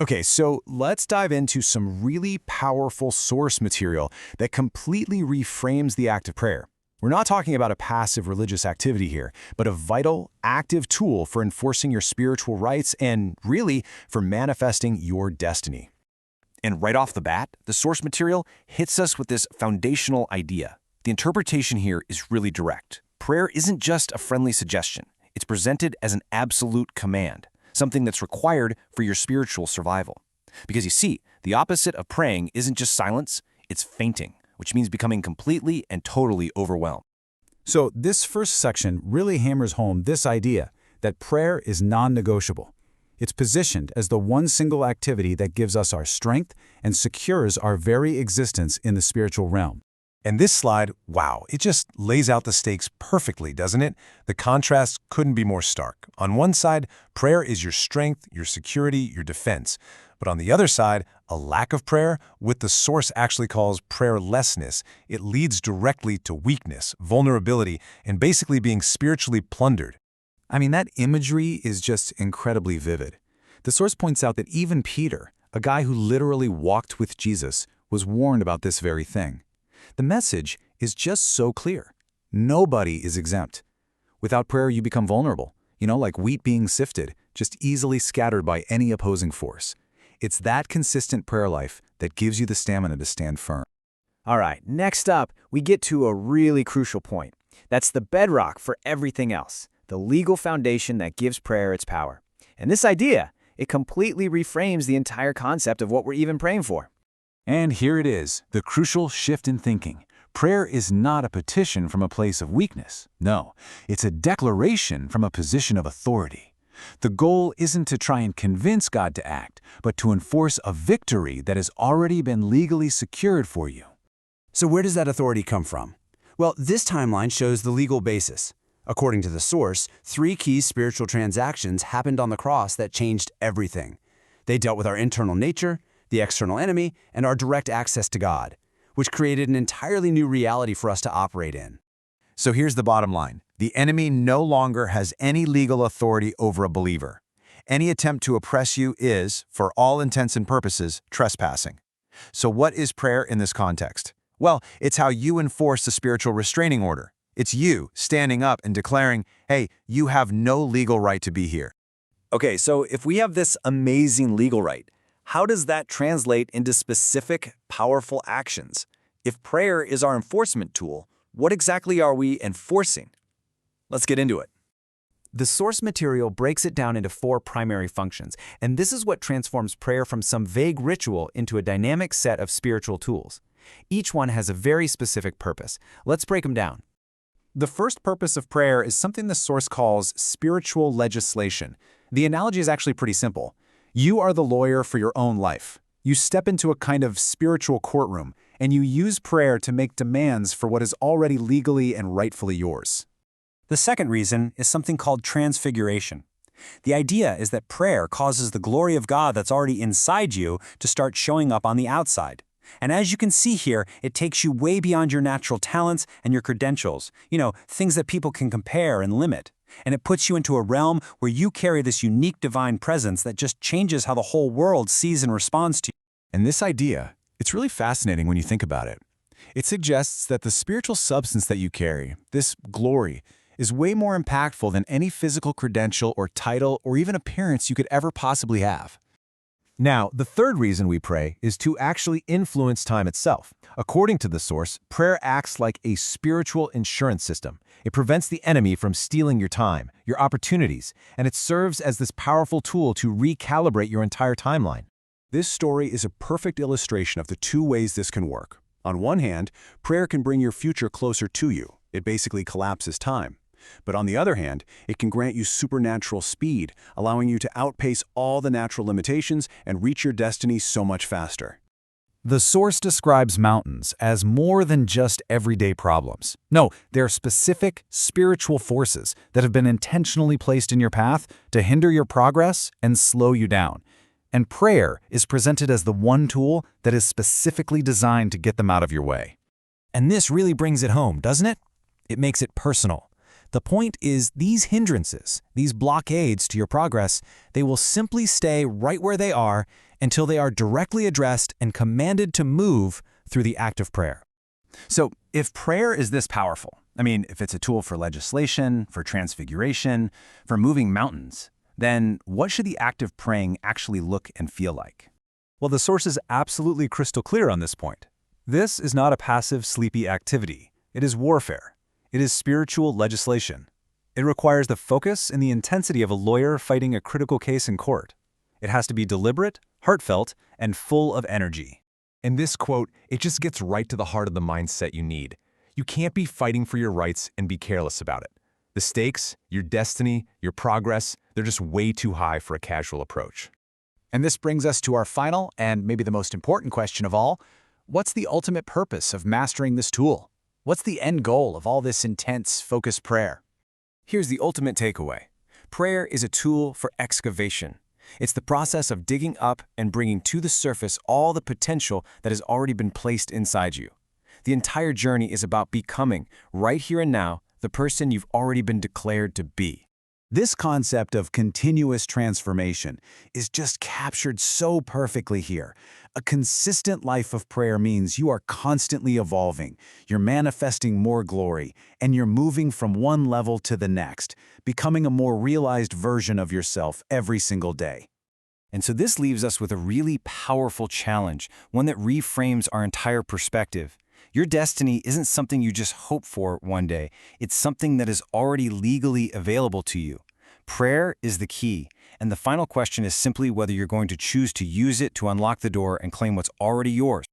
Okay, so let's dive into some really powerful source material that completely reframes the act of prayer. We're not talking about a passive religious activity here, but a vital, active tool for enforcing your spiritual rights and, really, for manifesting your destiny. And right off the bat, the source material hits us with this foundational idea. The interpretation here is really direct. Prayer isn't just a friendly suggestion. It's presented as an absolute command, something that's required for your spiritual survival. Because you see, the opposite of praying isn't just silence, it's fainting, which means becoming completely and totally overwhelmed. So this first section really hammers home this idea that prayer is non-negotiable. It's positioned as the one single activity that gives us our strength and secures our very existence in the spiritual realm. And this slide, wow, it just lays out the stakes perfectly, doesn't it? The contrast couldn't be more stark. On one side, prayer is your strength, your security, your defense. But on the other side, a lack of prayer, what the source actually calls prayerlessness, it leads directly to weakness, vulnerability, and basically being spiritually plundered. I mean, that imagery is just incredibly vivid. The source points out that even Peter, a guy who literally walked with Jesus, was warned about this very thing. The message is just so clear. Nobody is exempt. Without prayer, you become vulnerable, like wheat being sifted, just easily scattered by any opposing force. It's that consistent prayer life that gives you the stamina to stand firm. All right, next up, we get to a really crucial point. That's the bedrock for everything else, the legal foundation that gives prayer its power. And this idea, it completely reframes the entire concept of what we're even praying for. And here it is, the crucial shift in thinking. Prayer is not a petition from a place of weakness. No, it's a declaration from a position of authority. The goal isn't to try and convince God to act, but to enforce a victory that has already been legally secured for you. So where does that authority come from? Well, this timeline shows the legal basis. According to the source, 3 key spiritual transactions happened on the cross that changed everything. They dealt with our internal nature, the external enemy, and our direct access to God, which created an entirely new reality for us to operate in. So here's the bottom line. The enemy no longer has any legal authority over a believer. Any attempt to oppress you is, for all intents and purposes, trespassing. So what is prayer in this context? Well, it's how you enforce the spiritual restraining order. It's you standing up and declaring, hey, you have no legal right to be here. Okay, so if we have this amazing legal right, how does that translate into specific, powerful actions? If prayer is our enforcement tool, what exactly are we enforcing? Let's get into it. The source material breaks it down into 4 primary functions, and this is what transforms prayer from some vague ritual into a dynamic set of spiritual tools. Each one has a very specific purpose. Let's break them down. The first purpose of prayer is something the source calls spiritual legislation. The analogy is actually pretty simple. You are the lawyer for your own life. You step into a kind of spiritual courtroom, and you use prayer to make demands for what is already legally and rightfully yours. The second reason is something called transfiguration. The idea is that prayer causes the glory of God that's already inside you to start showing up on the outside. And as you can see here, it takes you way beyond your natural talents and your credentials, things that people can compare and limit. And it puts you into a realm where you carry this unique divine presence that just changes how the whole world sees and responds to you. And this idea, it's really fascinating when you think about it. It suggests that the spiritual substance that you carry, this glory, is way more impactful than any physical credential or title or even appearance you could ever possibly have. Now, the third reason we pray is to actually influence time itself. According to the source, prayer acts like a spiritual insurance system. It prevents the enemy from stealing your time, your opportunities, and it serves as this powerful tool to recalibrate your entire timeline. This story is a perfect illustration of the 2 ways this can work. On one hand, prayer can bring your future closer to you. It basically collapses time. But on the other hand, it can grant you supernatural speed, allowing you to outpace all the natural limitations and reach your destiny so much faster. The source describes mountains as more than just everyday problems. No, they're specific spiritual forces that have been intentionally placed in your path to hinder your progress and slow you down. And prayer is presented as the one tool that is specifically designed to get them out of your way. And this really brings it home, doesn't it? It makes it personal. The point is these hindrances, these blockades to your progress, they will simply stay right where they are until they are directly addressed and commanded to move through the act of prayer. So, if prayer is this powerful, if it's a tool for legislation, for transfiguration, for moving mountains, then what should the act of praying actually look and feel like? Well, the source is absolutely crystal clear on this point. This is not a passive, sleepy activity. It is warfare. It is spiritual legislation. It requires the focus and the intensity of a lawyer fighting a critical case in court. It has to be deliberate, heartfelt, and full of energy. In this quote, it just gets right to the heart of the mindset you need. You can't be fighting for your rights and be careless about it. The stakes, your destiny, your progress, they're just way too high for a casual approach. And this brings us to our final and maybe the most important question of all. What's the ultimate purpose of mastering this tool? What's the end goal of all this intense, focused prayer? Here's the ultimate takeaway. Prayer is a tool for excavation. It's the process of digging up and bringing to the surface all the potential that has already been placed inside you. The entire journey is about becoming, right here and now, the person you've already been declared to be. This concept of continuous transformation is just captured so perfectly here. A consistent life of prayer means you are constantly evolving, you're manifesting more glory, and you're moving from one level to the next, becoming a more realized version of yourself every single day. And so this leaves us with a really powerful challenge, one that reframes our entire perspective. Your destiny isn't something you just hope for one day. It's something that is already legally available to you. Prayer is the key, and the final question is simply whether you're going to choose to use it to unlock the door and claim what's already yours.